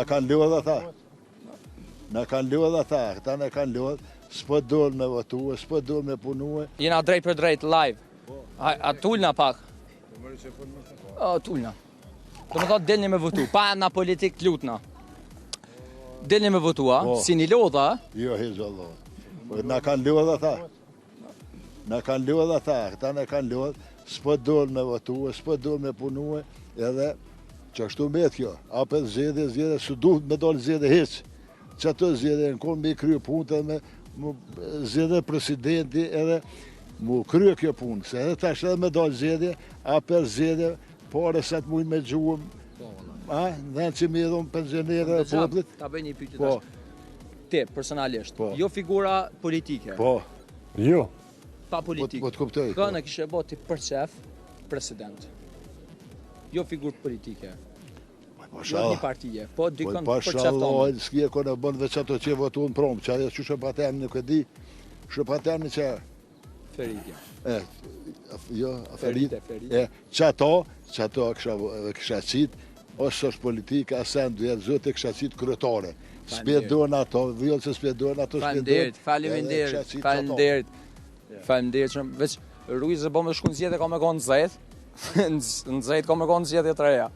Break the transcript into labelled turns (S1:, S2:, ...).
S1: kanë lodhë ata. Na kanë lodhë ata, këta na kanë lodhë. S'po dole me votu, s'po dole me punu.
S2: Jena drejt për drejt, live. A tullna pak. Tullna. Do më thotë delni me votu, pa na politik t'lutna. Delni me votu, si një lodha.
S1: Jo, hizallah. Na kanë lodhë ata. Na kanë lodhë ata, këta na kanë lodhë. S'po dole me votu, s'po dole me punu. Edhe që ashtu me kjo. Ape zjedhe, së duhet me dole zjedhe heq. Që ato zjedhe në konë me i kryo punët edhe me zjedhe presidenti edhe mu kryo kjo punë. Se edhe tash edhe me dole zjedhe, ape zjedhe, pare sa të mujnë me gjuhëm. Dhe që mi edhom pensionere e poplit.
S2: Ta bëj një pyetje tash. Ti, personalisht, jo figura politike.
S1: Po.
S3: Jo.
S2: Pa politikë.
S1: Po të kuptoj.
S2: Kënë e kishe bo ti për qef, president. Jo figurë politike. Jo një partije, po dikon për qeftonë.
S1: S'kje kone bënë veç ato që votu në promë, që ajo që shëpatem në këdi, shëpatem në që...
S2: Feritja.
S1: Jo, Ferit. Që ato kësha qitë, ose është politika, asen duhet zëtë e kësha qitë kryetare. Spjedojnë ato, vjallë që spjedojnë ato, spjedojnë.
S2: Faleminderit. Veç Ruiz e bo me shku në zjedhe ka me konë në zedh, në zedh ka me konë në zjedhe të reja.